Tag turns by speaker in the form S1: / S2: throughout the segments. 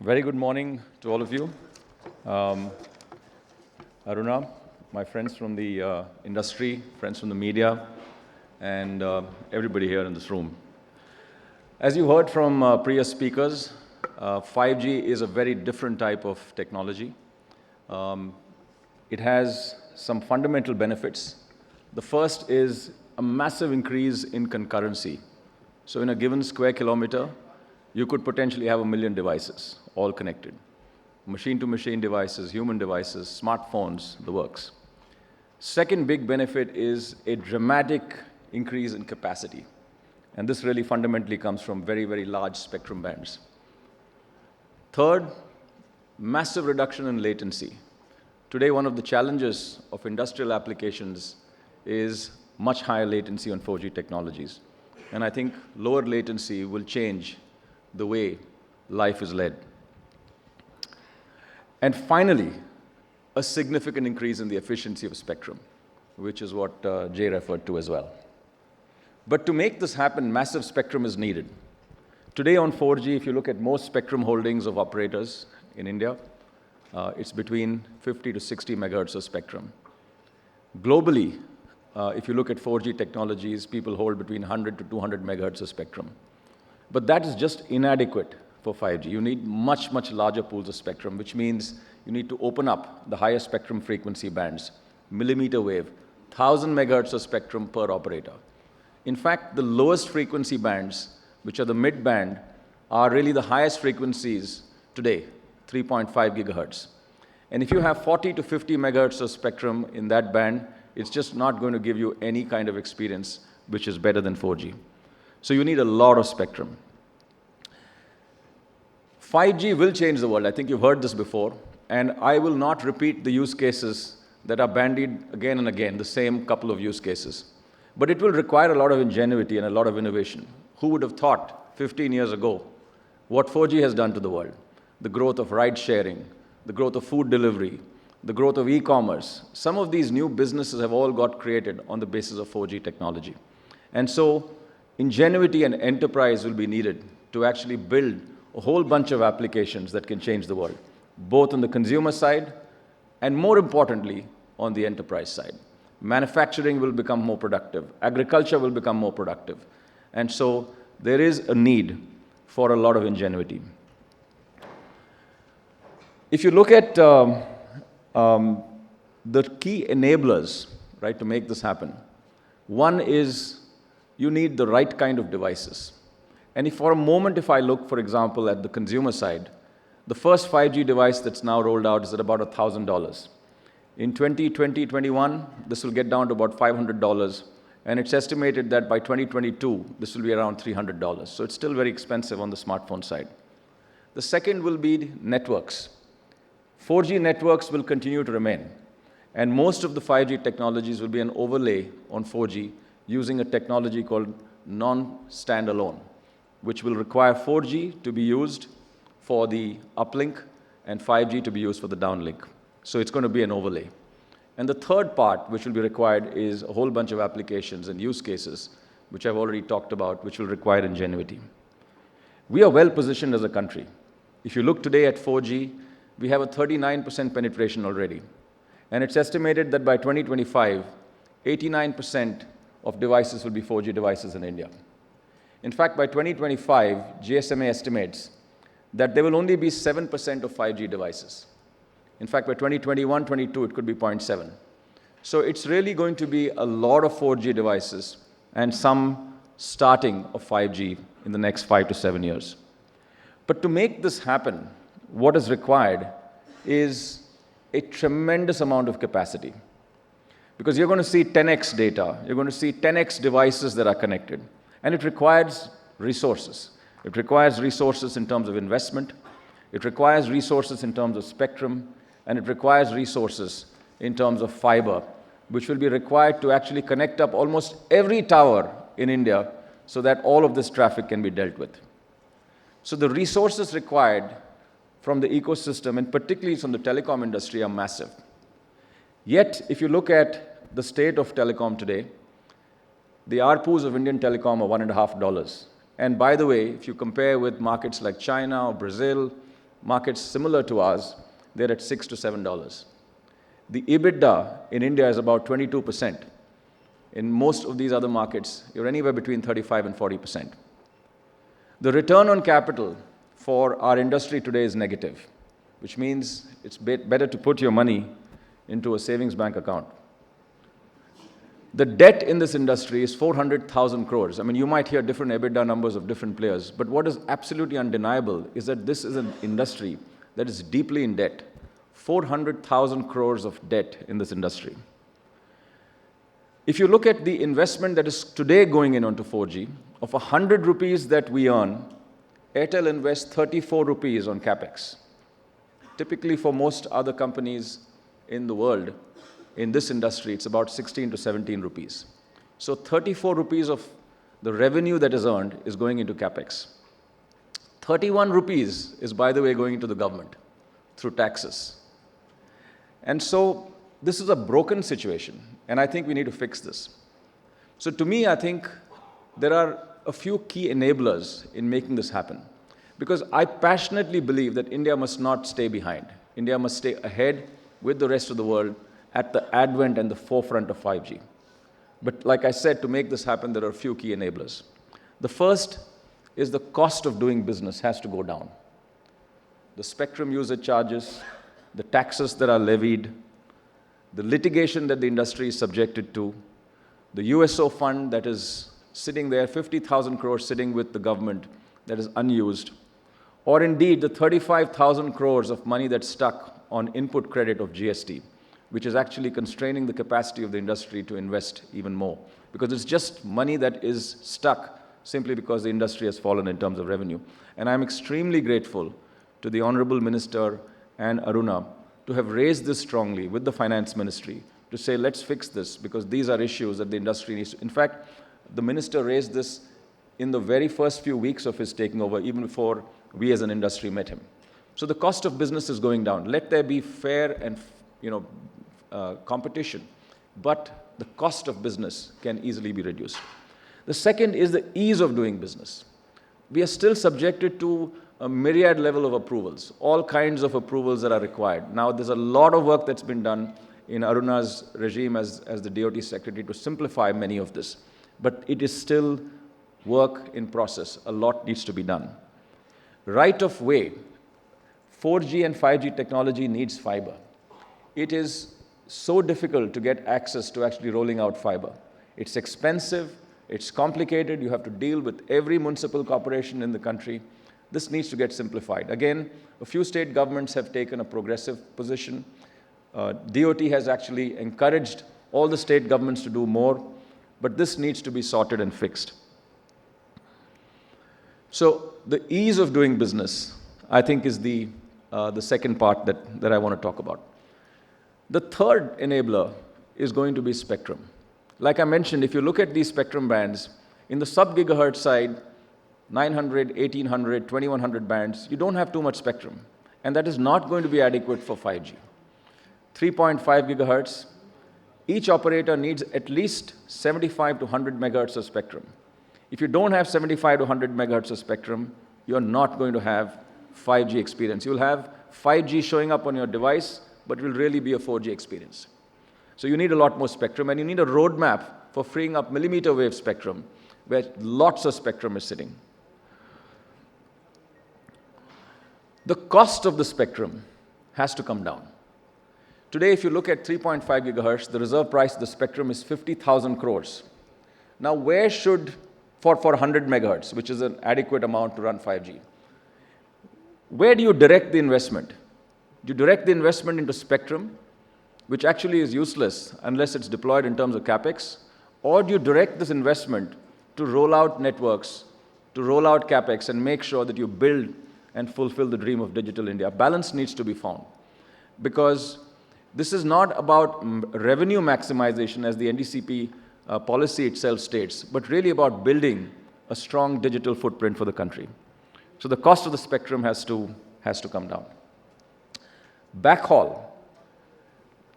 S1: Very good morning to all of you. Aruna, my friends from the industry, friends from the media, and everybody here in this room. As you heard from previous speakers, 5G is a very different type of technology. It has some fundamental benefits. The first is a massive increase in concurrency. So in a given square kilometer, you could potentially have 1 million devices, all connected. Machine-to-machine devices, human devices, smartphones, the works. Second big benefit is a dramatic increase in capacity. And this really fundamentally comes from very, very large spectrum bands. Third, massive reduction in latency. Today, one of the challenges of industrial applications is much higher latency on 4G technologies. And I think lower latency will change the way life is led. And finally, a significant increase in the efficiency of spectrum, which is what Jay referred to as well. But to make this happen, massive spectrum is needed. Today on 4G, if you look at most spectrum holdings of operators in India, it's between 50 to 60 megahertz of spectrum. Globally, if you look at 4G technologies, people hold between 100 to 200 megahertz of spectrum. But that is just inadequate for 5G. You need much, much larger pools of spectrum, which means you need to open up the higher spectrum frequency bands, millimeter wave, 1,000 megahertz of spectrum per operator. In fact, the lowest frequency bands, which are the mid-band, are really the highest frequencies today, 3.5 gigahertz. And if you have 40 to 50 megahertz of spectrum in that band, it's just not going to give you any kind of experience which is better than 4G. So you need a lot of spectrum. 5G will change the world. I think you've heard this before. And I will not repeat the use cases that are bandied again and again, the same couple of use cases. But it will require a lot of ingenuity and a lot of innovation. Who would have thought 15 years ago what 4G has done to the world? The growth of ride sharing, the growth of food delivery, the growth of e-commerce. Some of these new businesses have all got created on the basis of 4G technology. And so ingenuity and enterprise will be needed to actually build a whole bunch of applications that can change the world, both on the consumer side and, more importantly, on the enterprise side. Manufacturing will become more productive. Agriculture will become more productive. And so there is a need for a lot of ingenuity. If you look at the key enablers, right, to make this happen, one is you need the right kind of devices. And if for a moment, if I look, for example, at the consumer side, the first 5G device that's now rolled out is at about $1,000. In 2020-21, this will get down to about $500, and it's estimated that by 2022, this will be around $300. So it's still very expensive on the smartphone side. The second will be networks. 4G networks will continue to remain, and most of the 5G technologies will be an overlay on 4G using a technology called non-standalone, which will require 4G to be used for the uplink and 5G to be used for the downlink. So it's going to be an overlay. And the third part, which will be required, is a whole bunch of applications and use cases, which I've already talked about, which will require ingenuity. We are well positioned as a country. If you look today at 4G, we have a 39% penetration already. And it's estimated that by 2025, 89% of devices will be 4G devices in India. In fact, by 2025, GSMA estimates that there will only be 7% of 5G devices. In fact, by 2021-22, it could be 0.7. So it's really going to be a lot of 4G devices and some starting of 5G in the next 5 to 7 years. But to make this happen, what is required is a tremendous amount of capacity. Because you're going to see 10x data, you're going to see 10x devices that are connected. And it requires resources. It requires resources in terms of investment. It requires resources in terms of spectrum. And it requires resources in terms of fiber, which will be required to actually connect up almost every tower in India so that all of this traffic can be dealt with. So the resources required from the ecosystem, and particularly from the telecom industry, are massive. Yet, if you look at the state of telecom today, the ARPUs of Indian telecom are $1.50. And by the way, if you compare with markets like China or Brazil, markets similar to ours, they're at $6 to $7. The EBITDA in India is about 22%. In most of these other markets, you're anywhere between 35 and 40%. The return on capital for our industry today is negative, which means it's better to put your money into a savings bank account. The debt in this industry is 400,000 crores. I mean, you might hear different EBITDA numbers of different players, but what is absolutely undeniable is that this is an industry that is deeply in debt. 400,000 crores of debt in this industry. If you look at the investment that is today going in onto 4G, of 100 rupees that we earn, Airtel invests 34 rupees on capex. Typically, for most other companies in the world, in this industry, it's about 16 to 17 rupees. So 34 rupees of the revenue that is earned is going into capex. 31 rupees is, by the way, going into the government through taxes. And so this is a broken situation, and I think we need to fix this. So to me, I think there are a few key enablers in making this happen, because I passionately believe that India must not stay behind. India must stay ahead with the rest of the world at the advent and the forefront of 5G. But like I said, to make this happen, there are a few key enablers. The first is the cost of doing business has to go down. The spectrum usage charges, the taxes that are levied, the litigation that the industry is subjected to, the USO fund that is sitting there, 50,000 crores sitting with the government that is unused, or indeed the 35,000 crores of money that's stuck on input credit of GST, which is actually constraining the capacity of the industry to invest even more, because it's just money that is stuck simply because the industry has fallen in terms of revenue. And I'm extremely grateful to the Honorable Minister and Aruna to have raised this strongly with the Finance Ministry to say, let's fix this, because these are issues that the industry needs to. In fact, the Minister raised this in the very first few weeks of his taking over, even before we as an industry met him. So the cost of business is going down. Let there be fair and competition, but the cost of business can easily be reduced. The second is the ease of doing business. We are still subjected to a myriad level of approvals, all kinds of approvals that are required. Now, there's a lot of work that's been done in Aruna's regime as the DoT Secretary to simplify many of this, but it is still work in process. A lot needs to be done. Right of way, 4G and 5G technology needs fiber. It is so difficult to get access to actually rolling out fiber. It's expensive, it's complicated, you have to deal with every municipal corporation in the country. This needs to get simplified. Again, a few state governments have taken a progressive position. DoT has actually encouraged all the state governments to do more, but this needs to be sorted and fixed. So the ease of doing business, I think, is the second part that I want to talk about. The third enabler is going to be spectrum. Like I mentioned, if you look at these spectrum bands, in the sub-gigahertz side, 900, 1800, 2100 bands, you don't have too much spectrum. And that is not going to be adequate for 5G. 3.5 gigahertz, each operator needs at least 75 to 100 megahertz of spectrum. If you don't have 75 to 100 megahertz of spectrum, you're not going to have 5G experience. You'll have 5G showing up on your device, but it will really be a 4G experience. So you need a lot more spectrum, and you need a roadmap for freeing up millimeter wave spectrum, where lots of spectrum is sitting. The cost of the spectrum has to come down. Today, if you look at 3.5 gigahertz, the reserve price of the spectrum is 50,000 crores. Now, where should, for 100 megahertz, which is an adequate amount to run 5G, where do you direct the investment? Do you direct the investment into spectrum, which actually is useless unless it's deployed in terms of capex, or do you direct this investment to roll out networks, to roll out capex, and make sure that you build and fulfill the dream of digital India? Balance needs to be found, because this is not about revenue maximization, as the NDCP policy itself states, but really about building a strong digital footprint for the country. So the cost of the spectrum has to come down. Backhaul.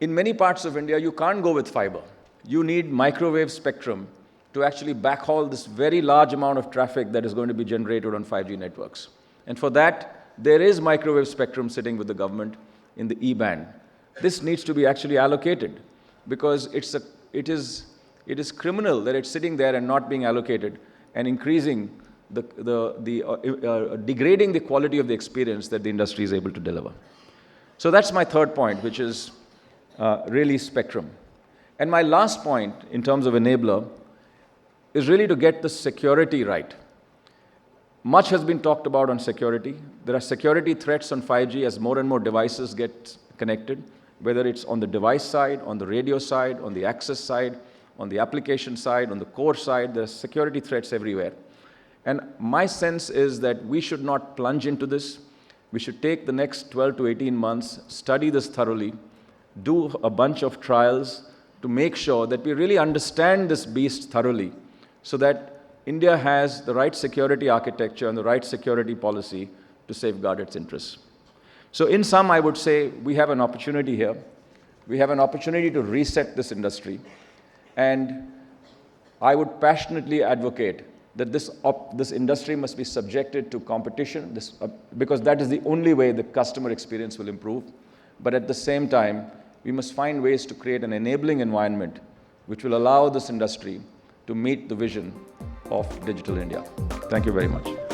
S1: In many parts of India, you can't go with fiber. You need microwave spectrum to actually backhaul this very large amount of traffic that is going to be generated on 5G networks. And for that, there is microwave spectrum sitting with the government in the E-band. This needs to be actually allocated because it is criminal that it's sitting there and not being allocated and increasing degrading the quality of the experience that the industry is able to deliver. So that's my third point, which is really spectrum. And my last point in terms of enabler is really to get the security right. Much has been talked about on security. There are security threats on 5G as more and more devices get connected, whether it's on the device side, on the radio side, on the access side, on the application side, on the core side. There are security threats everywhere. And my sense is that we should not plunge into this. We should take the next 12 to 18 months, study this thoroughly, do a bunch of trials to make sure that we really understand this beast thoroughly so that India has the right security architecture and the right security policy to safeguard its interests. So in sum, I would say we have an opportunity here. We have an opportunity to reset this industry. And I would passionately advocate that this industry must be subjected to competition because that is the only way the customer experience will improve. But at the same time, we must find ways to create an enabling environment which will allow this industry to meet the vision of Digital India. Thank you very much.